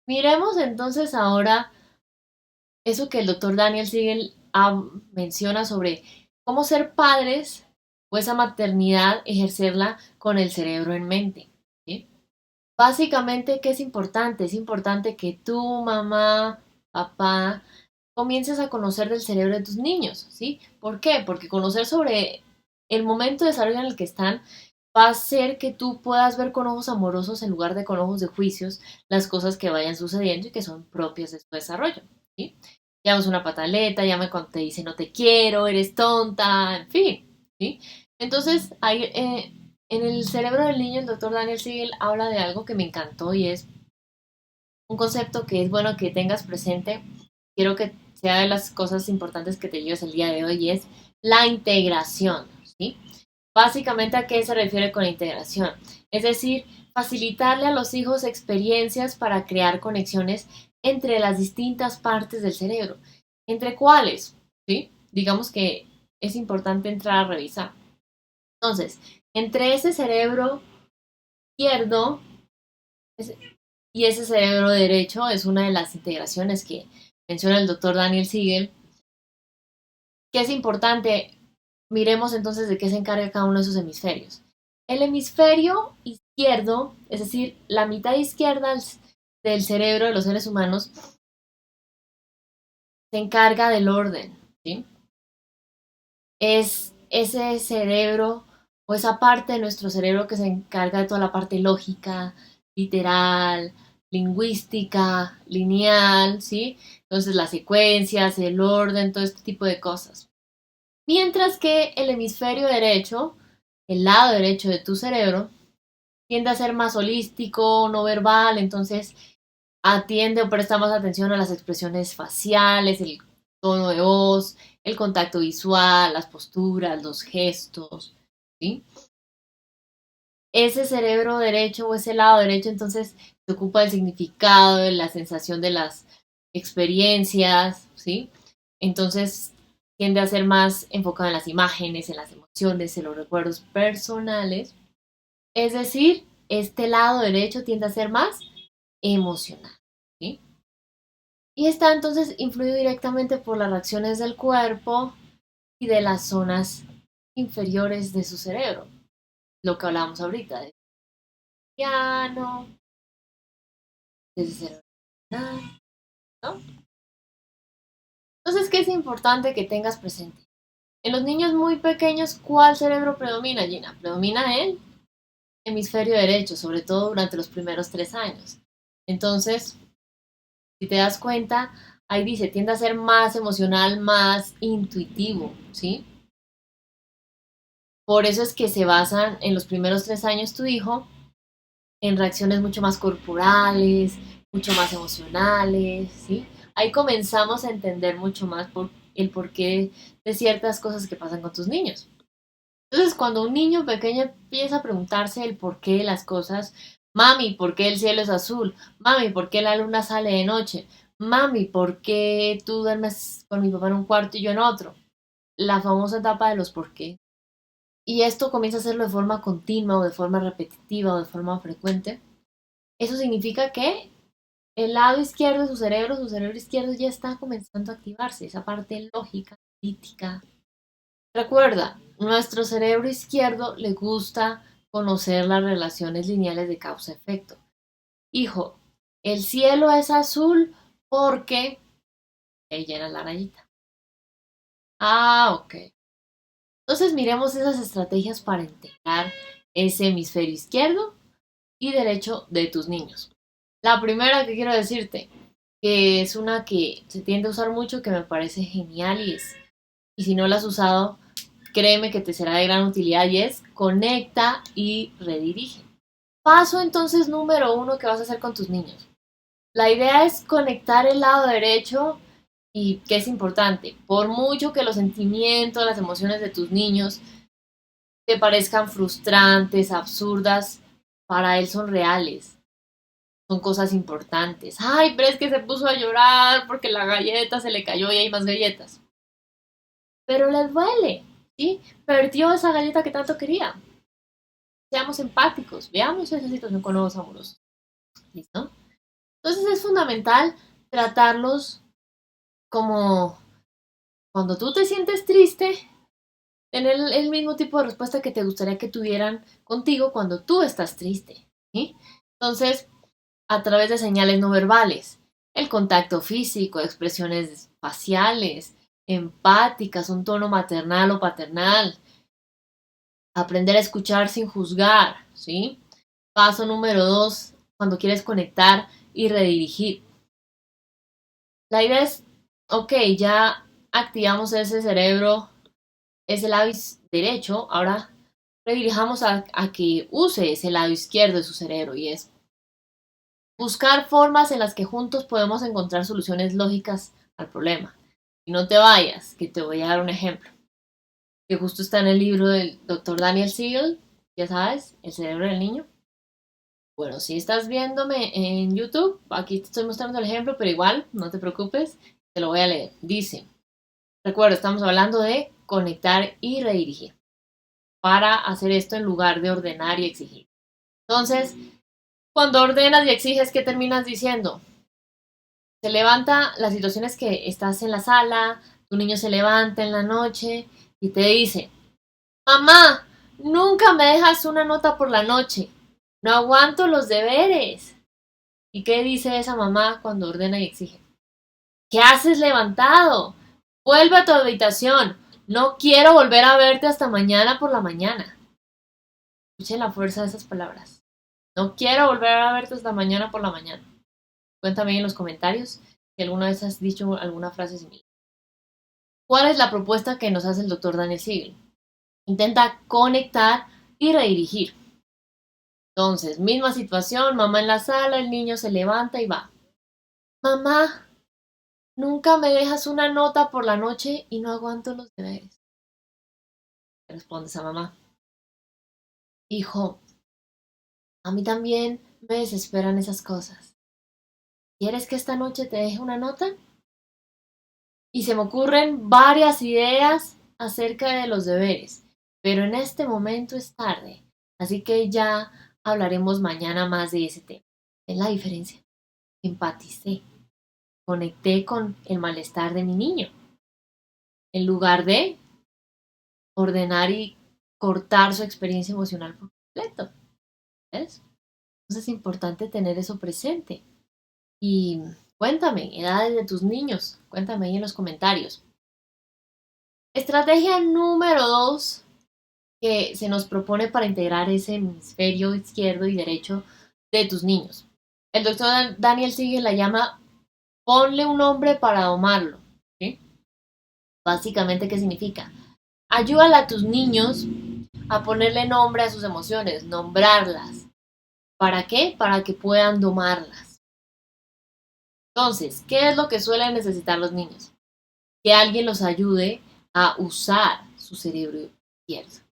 Miremos entonces ahora eso que el doctor Daniel Siegel menciona sobre cómo ser padres o esa maternidad ejercerla con el cerebro en mente. ¿Sí? Básicamente, ¿qué es importante? Es importante que tú, mamá, papá, comiences a conocer del cerebro de tus niños, ¿sí? ¿Por qué? Porque conocer sobre el momento de desarrollo en el que están va a hacer que tú puedas ver con ojos amorosos en lugar de con ojos de juicios las cosas que vayan sucediendo y que son propias de su desarrollo, ¿sí? Llamas una pataleta, llama cuando te dice no te quiero, eres tonta, en fin, ¿sí? Entonces, hay, en el cerebro del niño, el doctor Daniel Siegel habla de algo que me encantó y es un concepto que es bueno que tengas presente. Quiero que sea de las cosas importantes que te lleves el día de hoy y es la integración, ¿sí? Básicamente, ¿a qué se refiere con la integración? Es decir, facilitarle a los hijos experiencias para crear conexiones entre las distintas partes del cerebro. ¿Entre cuáles? ¿Sí? Digamos que es importante entrar a revisar. Entonces, entre ese cerebro izquierdo y ese cerebro derecho es una de las integraciones que menciona el doctor Daniel Siegel, que es importante. Miremos entonces de qué se encarga cada uno de esos hemisferios. El hemisferio izquierdo, es decir, la mitad izquierda del cerebro de los seres humanos, se encarga del orden, ¿sí? Es ese cerebro o esa parte de nuestro cerebro que se encarga de toda la parte lógica, literal, lingüística, lineal, ¿sí? Entonces las secuencias, el orden, todo este tipo de cosas. Mientras que el hemisferio derecho, el lado derecho de tu cerebro, tiende a ser más holístico, no verbal, entonces atiende o presta más atención a las expresiones faciales, el tono de voz, el contacto visual, las posturas, los gestos, ¿sí? Ese cerebro derecho o ese lado derecho entonces se ocupa del significado, de la sensación de las experiencias, ¿sí? Entonces tiende a ser más enfocado en las imágenes, en las emociones, en los recuerdos personales. Es decir, este lado derecho tiende a ser más emocional, ¿sí? Y está entonces influido directamente por las reacciones del cuerpo y de las zonas inferiores de su cerebro, lo que hablábamos ahorita, de piano, de ese cerebro, ¿no? Entonces, ¿qué es importante que tengas presente? En los niños muy pequeños, ¿cuál cerebro predomina, Gina? Predomina el hemisferio derecho, sobre todo durante los primeros 3 años. Entonces, si te das cuenta, ahí dice, tiende a ser más emocional, más intuitivo, ¿sí? Por eso es que se basan en los primeros 3 años tu hijo en reacciones mucho más corporales, mucho más emocionales, ¿sí? Ahí comenzamos a entender mucho más el porqué de ciertas cosas que pasan con tus niños. Entonces, cuando un niño pequeño empieza a preguntarse el porqué de las cosas, mami, ¿por qué el cielo es azul? Mami, ¿por qué la luna sale de noche? Mami, ¿por qué tú duermes con mi papá en un cuarto y yo en otro? La famosa etapa de los por qué. Y esto comienza a hacerlo de forma continua o de forma repetitiva o de forma frecuente. Eso significa que el lado izquierdo de su cerebro izquierdo ya está comenzando a activarse, esa parte lógica, crítica. Recuerda, nuestro cerebro izquierdo le gusta conocer las relaciones lineales de causa-efecto. Hijo, el cielo es azul porque ahí llena la rayita. Ah, ok. Entonces miremos esas estrategias para integrar ese hemisferio izquierdo y derecho de tus niños. La primera que quiero decirte, que es una que se tiende a usar mucho, que me parece genial y si no la has usado, créeme que te será de gran utilidad y es conecta y redirige. Paso entonces número uno que vas a hacer con tus niños. La idea es conectar el lado derecho y que es importante, por mucho que los sentimientos, las emociones de tus niños te parezcan frustrantes, absurdas, para él son reales, son cosas importantes. Ay, pero es que se puso a llorar porque la galleta se le cayó y hay más galletas. Pero les duele, ¿sí? Perdió esa galleta que tanto quería. Seamos empáticos, veamos esa situación con ojos amorosos. ¿Listo? Entonces es fundamental tratarlos como cuando tú te sientes triste, tener el mismo tipo de respuesta que te gustaría que tuvieran contigo cuando tú estás triste. ¿Sí? Entonces, a través de señales no verbales, el contacto físico, expresiones faciales, empáticas, un tono maternal o paternal, aprender a escuchar sin juzgar, ¿sí? Paso número 2, cuando quieres conectar y redirigir. La idea es, ok, ya activamos ese cerebro, ese lado derecho, ahora redirijamos a que use ese lado izquierdo de su cerebro y es buscar formas en las que juntos podemos encontrar soluciones lógicas al problema. Y no te vayas, que te voy a dar un ejemplo, que justo está en el libro del doctor Daniel Siegel, ya sabes, El cerebro del niño. Bueno, si estás viéndome en YouTube, aquí te estoy mostrando el ejemplo, pero igual, no te preocupes, te lo voy a leer. Dice, recuerda, estamos hablando de conectar y redirigir para hacer esto en lugar de ordenar y exigir. Entonces, cuando ordenas y exiges, ¿qué terminas diciendo? Se levanta las situaciones que estás en la sala, tu niño se levanta en la noche y te dice, mamá, nunca me dejas una nota por la noche, no aguanto los deberes. ¿Y qué dice esa mamá cuando ordena y exige? ¿Qué haces levantado? Vuelve a tu habitación. No quiero volver a verte hasta mañana por la mañana. Escuchen la fuerza de esas palabras. No quiero volver a verte hasta mañana por la mañana. Cuéntame en los comentarios si alguna vez has dicho alguna frase similar. ¿Cuál es la propuesta que nos hace el doctor Daniel Siegel? Intenta conectar y redirigir. Entonces, misma situación, mamá en la sala, el niño se levanta y va. Mamá, nunca me dejas una nota por la noche y no aguanto los deberes. Respondes a mamá. Hijo, a mí también me desesperan esas cosas. ¿Quieres que esta noche te deje una nota? Y se me ocurren varias ideas acerca de los deberes, pero en este momento es tarde, así que ya hablaremos mañana más de ese tema. ¿Ven la diferencia? Empaticé, conecté con el malestar de mi niño, en lugar de ordenar y cortar su experiencia emocional por completo. ¿Ves? Entonces es importante tener eso presente. Y cuéntame, edades de tus niños, cuéntame ahí en los comentarios. Estrategia número 2 que se nos propone para integrar ese hemisferio izquierdo y derecho de tus niños. El doctor Daniel Siegel la llama ponle un nombre para domarlo. ¿Sí? Básicamente, ¿qué significa? Ayúdale a tus niños a ponerle nombre a sus emociones, nombrarlas. ¿Para qué? Para que puedan domarlas. Entonces, ¿qué es lo que suelen necesitar los niños? Que alguien los ayude a usar su cerebro izquierdo.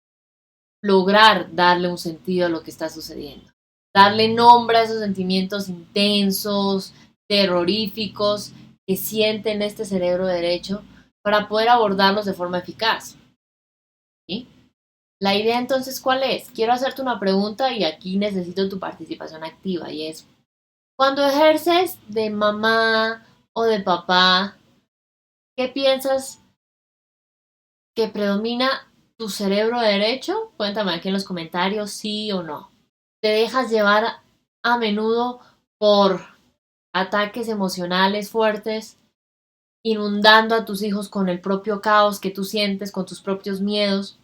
Lograr darle un sentido a lo que está sucediendo. Darle nombre a esos sentimientos intensos, terroríficos que sienten este cerebro derecho para poder abordarlos de forma eficaz. ¿Sí? La idea entonces, ¿cuál es? Quiero hacerte una pregunta y aquí necesito tu participación activa y es, cuando ejerces de mamá o de papá, ¿qué piensas que predomina tu cerebro derecho? Cuéntame aquí en los comentarios, sí o no. ¿Te dejas llevar a menudo por ataques emocionales fuertes, inundando a tus hijos con el propio caos que tú sientes, con tus propios miedos?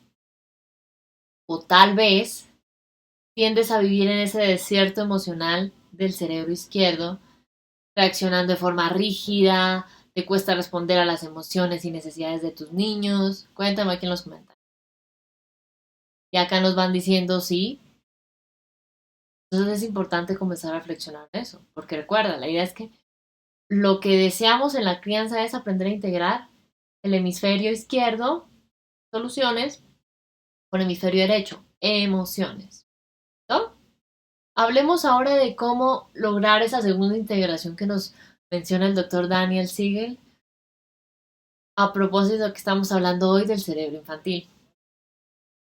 O tal vez tiendes a vivir en ese desierto emocional del cerebro izquierdo, reaccionando de forma rígida, te cuesta responder a las emociones y necesidades de tus niños. Cuéntame aquí en los comentarios. Y acá nos van diciendo sí. Entonces es importante comenzar a reflexionar en eso, porque recuerda, la idea es que lo que deseamos en la crianza es aprender a integrar el hemisferio izquierdo, soluciones, con el hemisferio derecho, emociones. ¿No? Hablemos ahora de cómo lograr esa segunda integración que nos menciona el doctor Daniel Siegel a propósito de que estamos hablando hoy del cerebro infantil.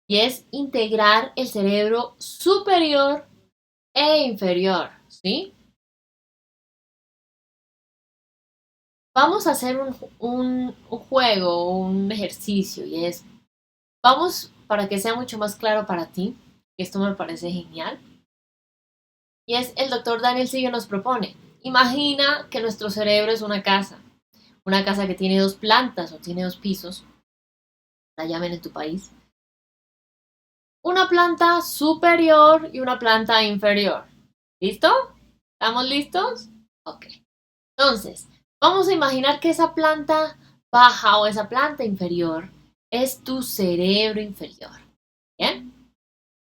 Y es integrar el cerebro superior e inferior, ¿sí? Vamos a hacer un juego, un ejercicio, y es, vamos, para que sea mucho más claro para ti, esto me parece genial, y es el doctor Daniel Siegel nos propone, imagina que nuestro cerebro es una casa que tiene dos plantas o tiene dos pisos, la llamen en tu país, una planta superior y una planta inferior. ¿Listo? ¿Estamos listos? Ok. Entonces, vamos a imaginar que esa planta baja o esa planta inferior es tu cerebro inferior. ¿Bien?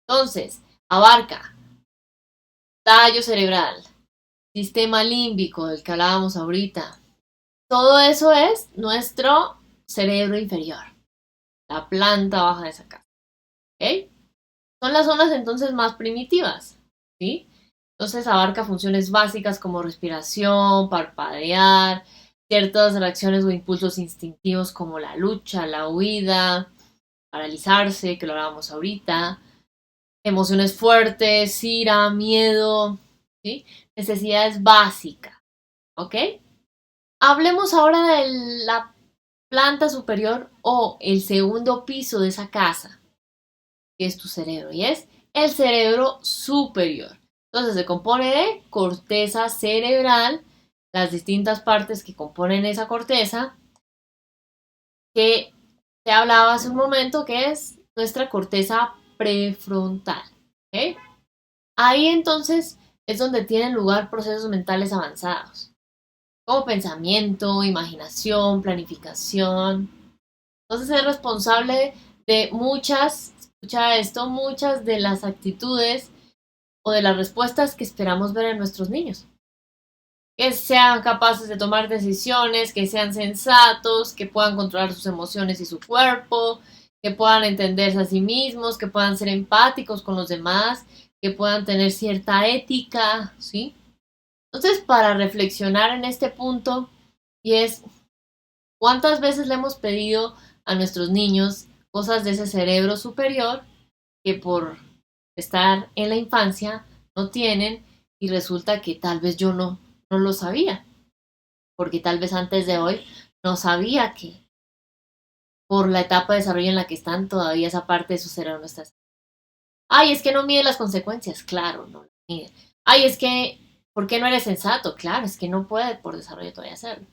Entonces, abarca tallo cerebral, sistema límbico del que hablábamos ahorita. Todo eso es nuestro cerebro inferior, la planta baja de esa casa. ¿Ok? Son las zonas entonces más primitivas. ¿Sí? Entonces abarca funciones básicas como respiración, parpadear, ciertas reacciones o impulsos instintivos como la lucha, la huida, paralizarse, que lo hablábamos ahorita, emociones fuertes, ira, miedo, ¿sí? Necesidades básicas, ¿ok? Hablemos ahora de la planta superior o el segundo piso de esa casa, que es tu cerebro, y es el cerebro superior. Entonces se compone de corteza cerebral, las distintas partes que componen esa corteza, que te hablaba hace un momento, que es nuestra corteza prefrontal. ¿Ok? Ahí entonces es donde tienen lugar procesos mentales avanzados, como pensamiento, imaginación, planificación. Entonces es responsable de muchas, escucha esto, muchas de las actitudes o de las respuestas que esperamos ver en nuestros niños. Que sean capaces de tomar decisiones, que sean sensatos, que puedan controlar sus emociones y su cuerpo, que puedan entenderse a sí mismos, que puedan ser empáticos con los demás, que puedan tener cierta ética, ¿sí? Entonces, para reflexionar en este punto, y es cuántas veces le hemos pedido a nuestros niños cosas de ese cerebro superior que por estar en la infancia no tienen y resulta que tal vez yo no lo sabía, porque tal vez antes de hoy no sabía que por la etapa de desarrollo en la que están todavía esa parte de su cerebro no está. Ay, es que no mide las consecuencias, claro, no las mide. Ay, es que, ¿por qué no eres sensato? Claro, es que no puede por desarrollo todavía hacerlo.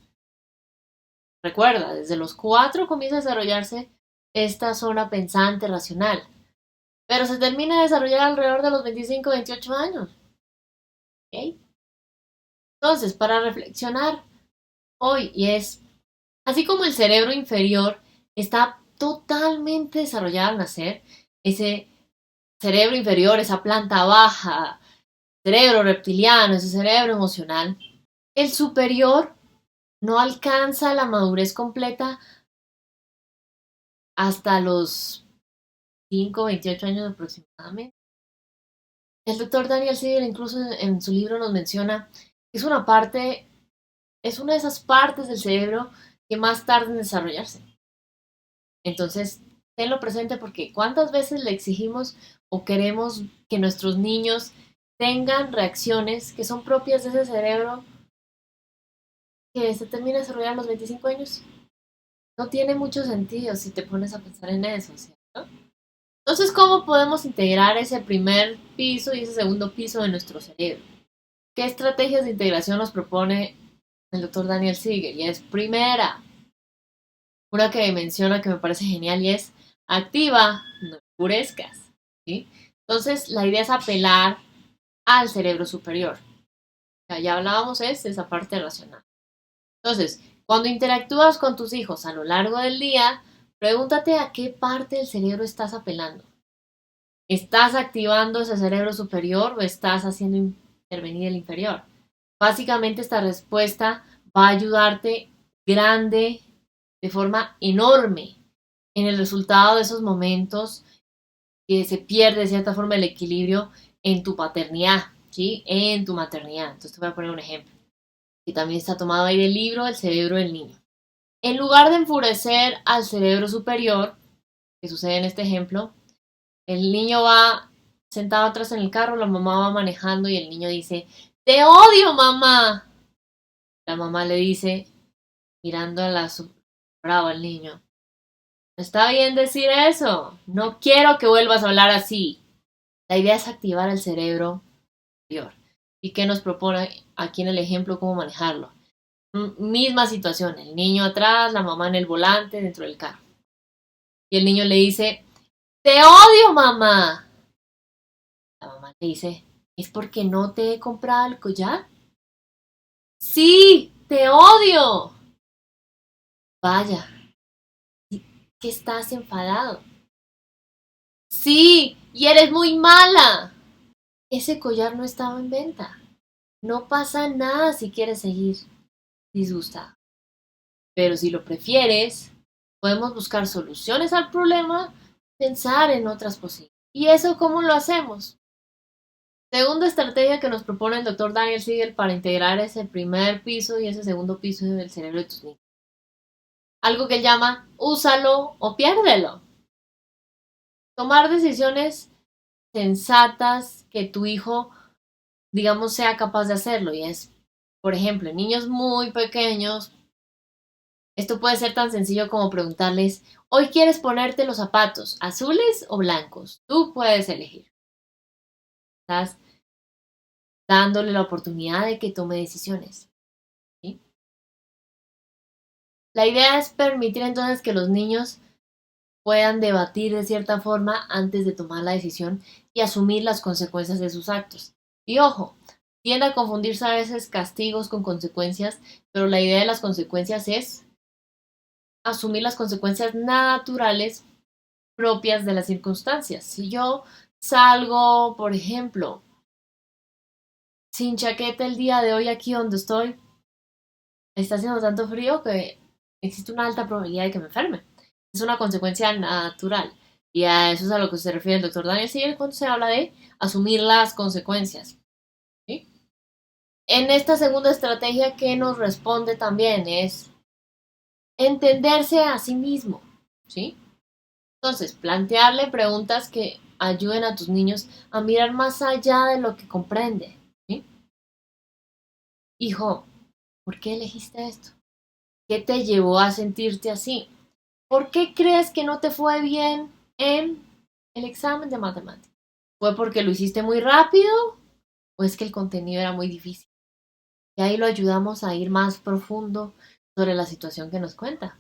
Recuerda, desde los 4 comienza a desarrollarse esta zona pensante racional, pero se termina de desarrollar alrededor de los 25-28 años. ¿Ok? Entonces, para reflexionar hoy, y es, así como el cerebro inferior está totalmente desarrollado al nacer, ese cerebro inferior, esa planta baja, cerebro reptiliano, ese cerebro emocional, el superior no alcanza la madurez completa hasta los 5-28 años aproximadamente. El doctor Daniel Siegel incluso en su libro nos menciona que es una parte, es una de esas partes del cerebro que más tarda en desarrollarse. Entonces, tenlo presente porque cuántas veces le exigimos o queremos que nuestros niños tengan reacciones que son propias de ese cerebro que se termina de desarrollar a los 25 años. No tiene mucho sentido si te pones a pensar en eso, ¿cierto? Entonces, ¿cómo podemos integrar ese primer piso y ese segundo piso de nuestro cerebro? ¿Qué estrategias de integración nos propone el doctor Daniel Siegel? Y es primera, una que menciona que me parece genial y es activa, no enfurezcas. ¿Sí? Entonces, la idea es apelar al cerebro superior. Ya hablábamos de esa parte racional. Entonces, cuando interactúas con tus hijos a lo largo del día, pregúntate a qué parte del cerebro estás apelando. ¿Estás activando ese cerebro superior o estás haciendo intervenir el inferior? Básicamente esta respuesta va a ayudarte grande, de forma enorme, en el resultado de esos momentos que se pierde de cierta forma el equilibrio en tu paternidad, ¿sí? En tu maternidad. Entonces te voy a poner un ejemplo, que también está tomado ahí del libro El cerebro del niño. En lugar de enfurecer al cerebro superior, que sucede en este ejemplo, el niño va sentado atrás en el carro, la mamá va manejando y el niño dice, te odio, mamá. La mamá le dice, mirando a bravo al niño. Está bien decir eso. No quiero que vuelvas a hablar así. La idea es activar el cerebro superior. ¿Y qué nos propone aquí en el ejemplo cómo manejarlo? Misma situación, el niño atrás, la mamá en el volante, dentro del carro. Y el niño le dice, te odio, mamá. La mamá le dice, ¿es porque no te he comprado el collar? Sí, te odio. Vaya, ¿que estás enfadado? Sí, y eres muy mala. Ese collar no estaba en venta. No pasa nada si quieres seguir disgustada. Pero si lo prefieres, podemos buscar soluciones al problema, pensar en otras posibilidades. ¿Y eso cómo lo hacemos? Segunda estrategia que nos propone el doctor Daniel Siegel para integrar ese primer piso y ese segundo piso del cerebro de tus niños. Algo que él llama úsalo o piérdelo. Tomar decisiones sensatas que tu hijo, digamos, sea capaz de hacerlo. Y es, por ejemplo, en niños muy pequeños, esto puede ser tan sencillo como preguntarles, ¿hoy quieres ponerte los zapatos azules o blancos? Tú puedes elegir. Estás dándole la oportunidad de que tome decisiones. ¿Sí? La idea es permitir entonces que los niños puedan debatir de cierta forma antes de tomar la decisión y asumir las consecuencias de sus actos. Y ojo, tiende a confundirse a veces castigos con consecuencias, pero la idea de las consecuencias es asumir las consecuencias naturales propias de las circunstancias. Si yo salgo, por ejemplo, sin chaqueta el día de hoy aquí donde estoy, está haciendo tanto frío que existe una alta probabilidad de que me enferme. Es una consecuencia natural. Y a eso es a lo que se refiere el doctor Daniel Siegel cuando se habla de asumir las consecuencias. ¿Sí? En esta segunda estrategia que nos responde también es entenderse a sí mismo. ¿Sí? Entonces, plantearle preguntas que ayuden a tus niños a mirar más allá de lo que comprende. ¿Sí? Hijo, ¿por qué elegiste esto? ¿Qué te llevó a sentirte así? ¿Por qué crees que no te fue bien en el examen de matemáticas? ¿Fue porque lo hiciste muy rápido o es que el contenido era muy difícil? Y ahí lo ayudamos a ir más profundo sobre la situación que nos cuenta.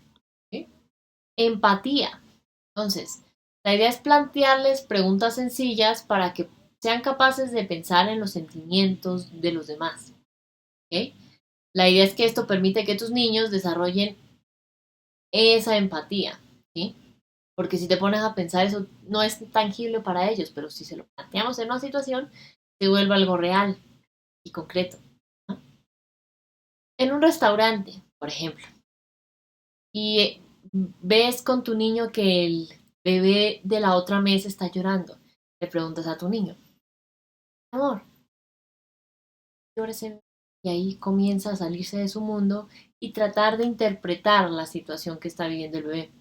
¿Sí? Empatía. Entonces, la idea es plantearles preguntas sencillas para que sean capaces de pensar en los sentimientos de los demás. ¿Ok? La idea es que esto permite que tus niños desarrollen esa empatía. ¿Sí? Porque si te pones a pensar, eso no es tangible para ellos, pero si se lo planteamos en una situación, se vuelve algo real y concreto. ¿No? En un restaurante, por ejemplo, y ves con tu niño que el bebé de la otra mesa está llorando, le preguntas a tu niño, amor, llora ese bebé. Y ahí comienza a salirse de su mundo y tratar de interpretar la situación que está viviendo el bebé.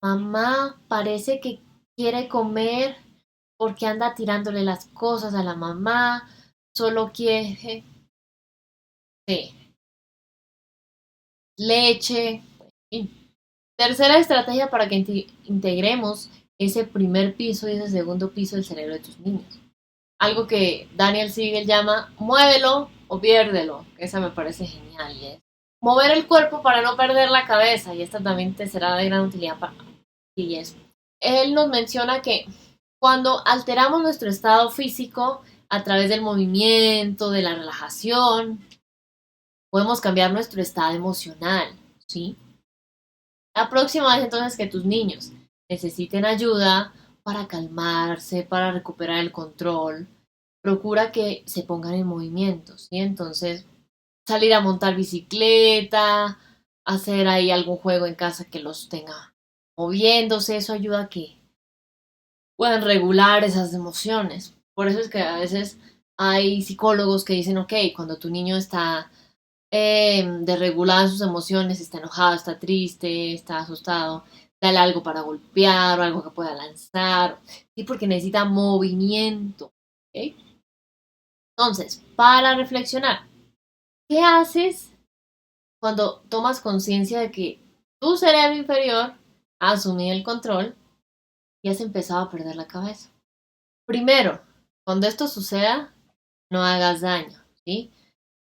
Mamá parece que quiere comer porque anda tirándole las cosas a la mamá, solo quiere sí, leche. Y tercera estrategia para que integremos ese primer piso y ese segundo piso del cerebro de tus niños. Algo que Daniel Siegel llama muévelo o piérdelo. Esa me parece genial. Y es mover el cuerpo para no perder la cabeza. Y esta también te será de gran utilidad para ti. Él nos menciona que cuando alteramos nuestro estado físico a través del movimiento, de la relajación, podemos cambiar nuestro estado emocional, ¿sí? La próxima vez entonces que tus niños necesiten ayuda para calmarse, para recuperar el control, procura que se pongan en movimiento, ¿sí? Entonces, salir a montar bicicleta, hacer ahí algún juego en casa que los tenga moviéndose, eso ayuda a que puedan regular esas emociones. Por eso es que a veces hay psicólogos que dicen, ok, cuando tu niño está desregulado en sus emociones, está enojado, está triste, está asustado, dale algo para golpear o algo que pueda lanzar, ¿sí? Porque necesita movimiento. ¿Ok? Entonces, para reflexionar, ¿qué haces Cuando tomas conciencia de que tu cerebro inferior ha asumido el control y has empezado a perder la cabeza. Primero, cuando esto suceda, no hagas daño, ¿sí?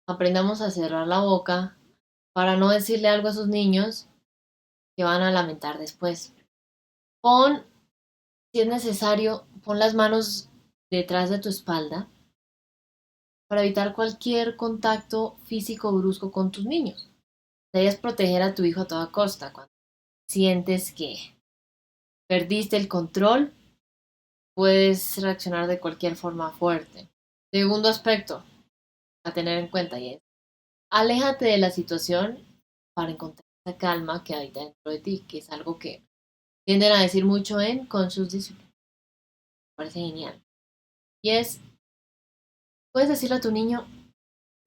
Aprendamos a cerrar la boca para no decirle algo a esos niños que van a lamentar después. Pon, si es necesario, pon las manos detrás de tu espalda para evitar cualquier contacto físico brusco con tus niños. Debes proteger a tu hijo a toda costa. Cuando sientes que perdiste el control, puedes reaccionar de cualquier forma fuerte. Segundo aspecto a tener en cuenta y es, aléjate de la situación para encontrar esa calma que habita dentro de ti, que es algo que tienden a decir mucho en Conscious Discipline. Me parece genial. Y es, puedes decirle a tu niño,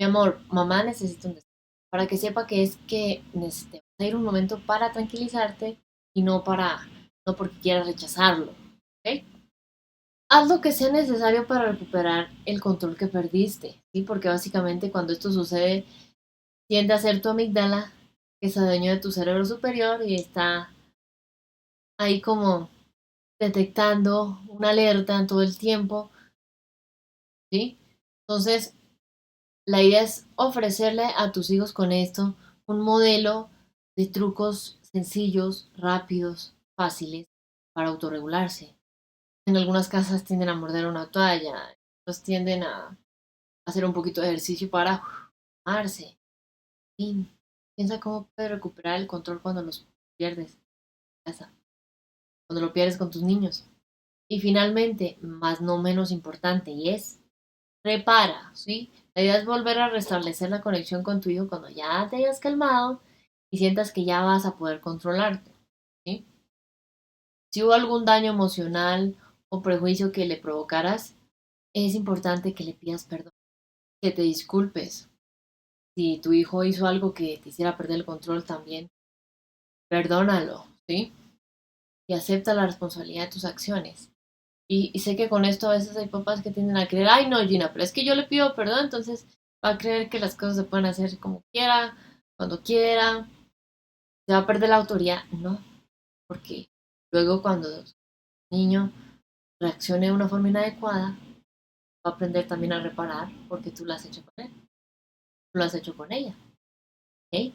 mi amor, mamá necesita un descanso, para que sepa que es que necesitas ir un momento para tranquilizarte y no porque quieras rechazarlo. ¿Ok? Haz lo que sea necesario para recuperar el control que perdiste, ¿sí? Porque básicamente cuando esto sucede, tiende a ser tu amígdala que se adueñó de tu cerebro superior y está ahí como detectando una alerta en todo el tiempo, ¿sí? Entonces, la idea es ofrecerle a tus hijos con esto un modelo de trucos sencillos, rápidos, fáciles para autorregularse. En algunas casas tienden a morder una toalla, otros tienden a hacer un poquito de ejercicio para amarse. Y piensa cómo puedes recuperar el control cuando los pierdes en casa, cuando lo pierdes con tus niños. Y finalmente, más no menos importante, y es repara, ¿sí? La idea es volver a restablecer la conexión con tu hijo cuando ya te hayas calmado y sientas que ya vas a poder controlarte, ¿sí? Si hubo algún daño emocional o prejuicio que le provocaras, es importante que le pidas perdón, que te disculpes. Si tu hijo hizo algo que te hiciera perder el control también, perdónalo, ¿sí? Y acepta la responsabilidad de tus acciones. Y sé que con esto a veces hay papás que tienden a creer, ay no, Gina, pero es que yo le pido perdón, entonces va a creer que las cosas se pueden hacer como quiera, cuando quiera, se va a perder la autoridad. No, porque luego cuando el niño reaccione de una forma inadecuada, va a aprender también a reparar porque tú lo has hecho con él, tú lo has hecho con ella. ¿Ok?